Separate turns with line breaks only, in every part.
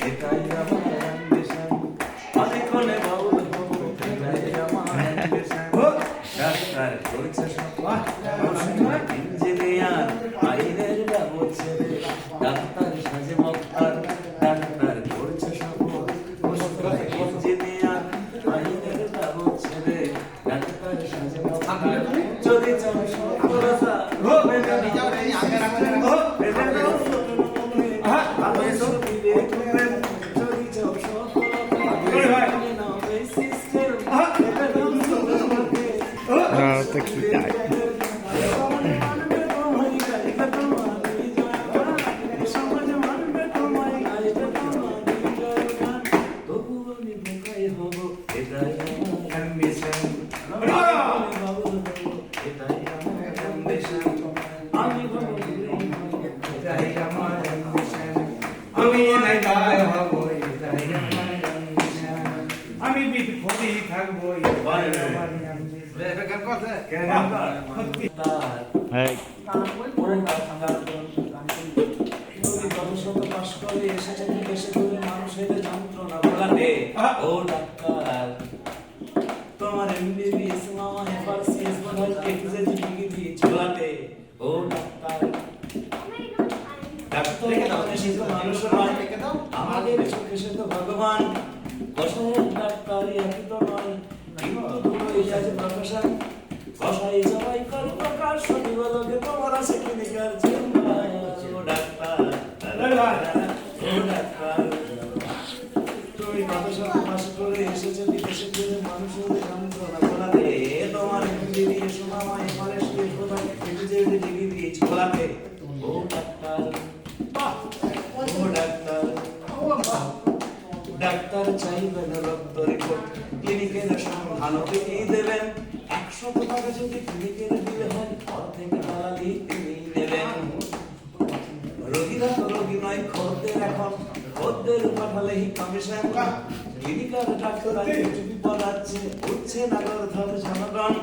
এটাই আমার অ্যাম্বিশন অনেকক্ষণে বাউল হব এটাই আমার অ্যাম্বিশন ডাক্তার করছে সফল ইঞ্জিনিয়ার আইনের ব্যবচ্ছে ডাক্তার সাজে মক্তার ডাক্তার করছে সফল ইঞ্জিনিয়ার আইনের ব্যবচ্ছে ডাক্তার সাজে মক্তার যদি চাও সফলতা
তো কি চাই
আমি বিপদে থাকবো
তোমার এমবিবিএস মামা এফআরসিএস বলে কেটিজের ডিগ্রি ঝোলাতে ও ডাক্তার ডাক্তার সে তো মানুষ নয় আমাদের চোখে সে তো ভগবান কষায়ের ডাক্তার একই তো নয় কিন্তু দুটো এই আছে প্রফেশন কষাই জবাই করে প্রকাশ সবই বলকে তোমার আছে ক্লিনিকার চেম্বার ও ডাক্তার ও ডাক্তার তুমি কত সব পাস করে এসেছে বিদেশে গিয়ে মানুষের যন্ত্রণা বলাতে তোমার ইঞ্জিনিয়ার শোনা মাই মারে সে কোথায় কেটিজের ডিগ্রি ঝোলাতে ও ডাক্তার ও ডাক্তার ডাক্তার চাইবেন রক্ত রিপোর্ট ক্লিনিকের সন্ধান তিনি দেবেন 100 টাকা যদি ক্লিনিকের দিলে হয় অর্ধেক দালালি তিনি নেবেন রোগীরা তো রোগী নয় খদ্দের এখন খদ্দের পাঠালেই কমিশন ক্লিনিকার ডাক্তার চুপি পড়াচ্ছে উঠছে নাগর ধর জনগণ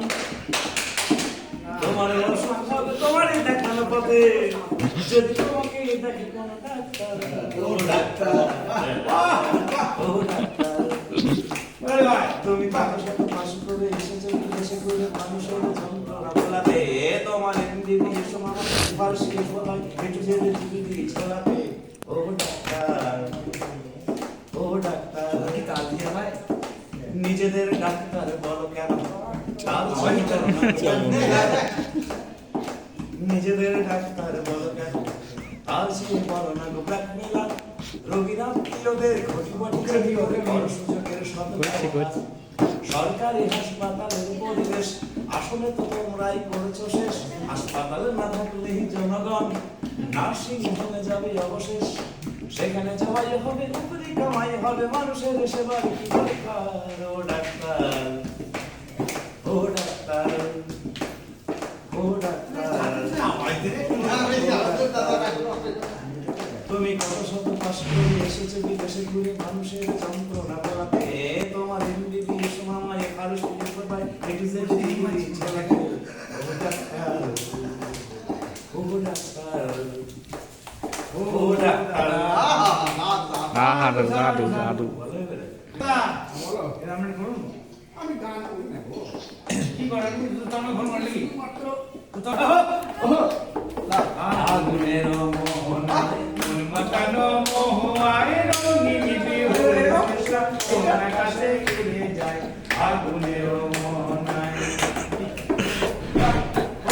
তোমার অসুখ হবে তোমারই দেখানো পথে যদি তোমাকে দেখে কোন ডাক্তার ও ডাক্তার ও ডাক্তার তুমি কারোর সাথে পাশ করে এসেছো বিদেশে করে মানুষের যন্ত্রণা বলাতে তোমার এমবিবিএস মামা ফার্সি বলা কেটিজের ডিগ্রি ঝোলাতে ও ডাক্তার ও ডাক্তার কি কাজ দিয়ে ভাই নিজেদের ডাক্তার বলো কেন নিজেদের ডাক্তার বলো কেন আজকে বলো না গো ব্ল্যাকমেলার রোগীরা প্রিয়দের ক্ষতিপতি সুযোগের সরকারি হাসপাতালের পরিবেশ আসলে তো তোমরাই করেছো শেষ হাসপাতালে না থাকলেই জনগণ নার্সিং হোমে যাবে অবশেষ সেখানে যাওয়াই হবে উপরি কামাই হবে মানুষের সেবার কি দরকার ও ডাক্তার ও ডাক্তার ও ডাক্তার তুমি কত শত পাশ করে এসেছো বিদেশে ঘুরে মানুষের যন্ত্রণা বলাতে তোমার এমবিবিএস মামা এফআরসিএস বলে কেটিজের ডিগ্রি ঝোলাতে ও ডাক্তার ও ডাক্তার ও ডাক্তার
জাদু জাদু
আমি গান করি না গো কি করেন তুমি ঘর মারলি মাত্র
আগুনের মোহনায়
মন মাতানো মোহায় রঙিনী বিহুরে কৃষ্ণ তোমার কাছে ফিরে যায় আগুনের মোহনায়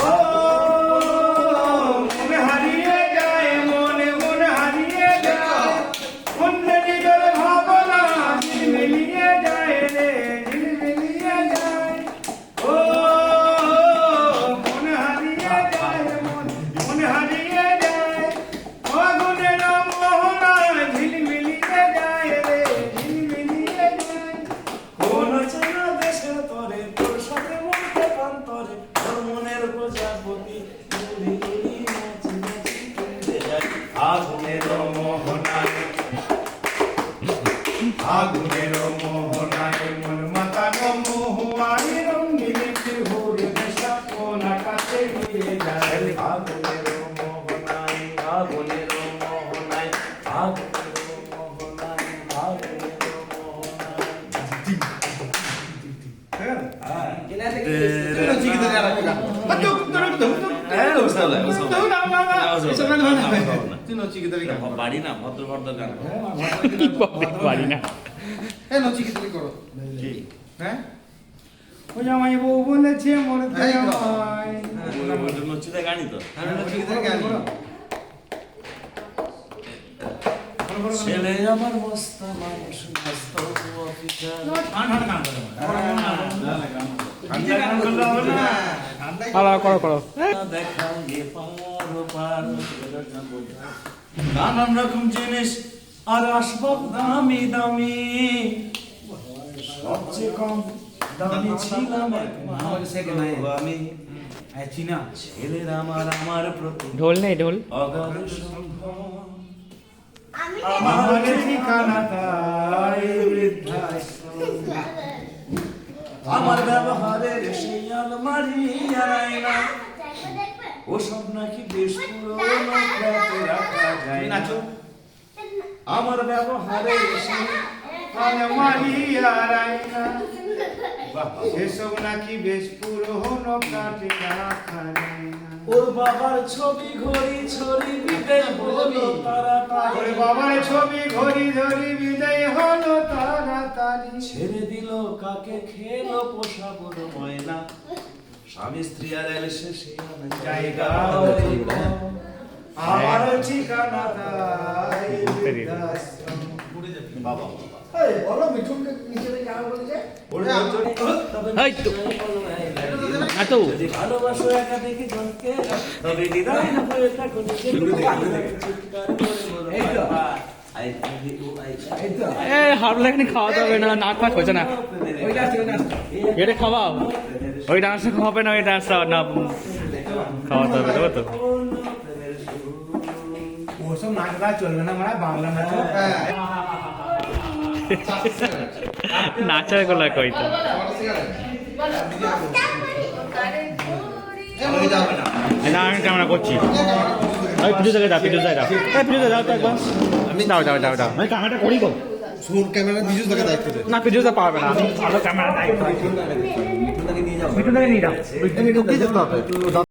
ও মনে হারিয়ে যায় মনে মনে হারিয়ে যায় মনে নিজের ভাবনা মিলিয়ে যায় রে মিলিয়ে যায় ও মনে হারিয়ে যায় মনে হারিয়ে যায় আগুনের মোহনায় ঝিলমিলিয়ে যায় রে ঝিলমিলিয়ে যায়
কোন চেনা দেশের তরে তোর সাথে মনকে কান্তরে তোর মনের প্রজাপতি উড়ি উড়ি নাচি নাচি উড়ে যায় আগুনের মোহনায়
আগুনের মোহনায় মন মাতানো মোহায় রঙিনী বিহুরে দেশা কোন কাছে ফিরে যায়
আগুনের মোহনায় আগুনের মোহনায় আগুনের মোহনায় বাড়ি না ভদ্র ভদ্র গান
পারি না
ও জামাই বউ বলেছে মরতে আমায়
নচ্ছিতে গানই তো ছেলে আমার মস্ত মানুষ মস্ত অফিসার
করো করো
দেখা গে পারো পারো নানান রকম জিনিস আর আসবাব দামি দামি সবচেয়ে কম দামি ছিলাম আমি
চীনা
ছেলের আমার প্রতি
ঢোল নেই ঢোল
অগাধ সম্ভব
আমার ঠিকানা তাই বৃদ্ধাশ্রম
আমার ব্যবহারের সেই আলমারি আর আয়না ওসব নাকি বেশ পুরনো ফ্ল্যাটে রাখা যায় না আমার ব্যবহারের সেই
আলমারি আর আয়না সেসব নাকি বেশ পুরনো কাটে রাখা যায় না।
ওর বাবার ছবি ঘড়ি ছড়ি বিদায় হলো তাড়াতাড়ি
ওরে বাবার ছবি ঘড়ি ধরি বিদায় হলো তাড়াতাড়ি
ছেড়ে দিল কাকে খেলো পোষাবো ময়না স্বামী স্ত্রী আর এলে শেষে
জায়গা আমার ঠিকানা তাই বৃদ্ধাশ্রম।
বাবা
এই তো। এত।
যদি ভালোবাসো একাধিক জনকে তবে হৃদয় না হয়ে থাকো নিজের চিৎকার করে বলো বাবা, I love you, I love you।
এ হারলে এখানে খাওয়া যাবে না নাক পাক হচ্ছে না এটা খাওয়াও ওই ডান্সটা খাওয়াবে না ওই ডান্সটা না খাওয়াতে হবে দেবো তো
ওসব নাচ গাছ চলবে না মানে বাংলা নাচ
নাচার গলা কই তো না আমি ক্যামেরা করছি ওই পিছু থেকে দাও পিছু থেকে দাও এই পিছু থেকে দাও তো একবার দাও দাও দাও দাও আমি ক্যামেরাটা করি গো
ফোন ক্যামেরা বিজুস দাকে দায়িত্ব দে
না পিছুতে পারবে না আমি ভালো ক্যামেরা দায়িত্ব মিঠুন থেকে নিয়ে যাও মিঠুন থেকে নিয়ে যাও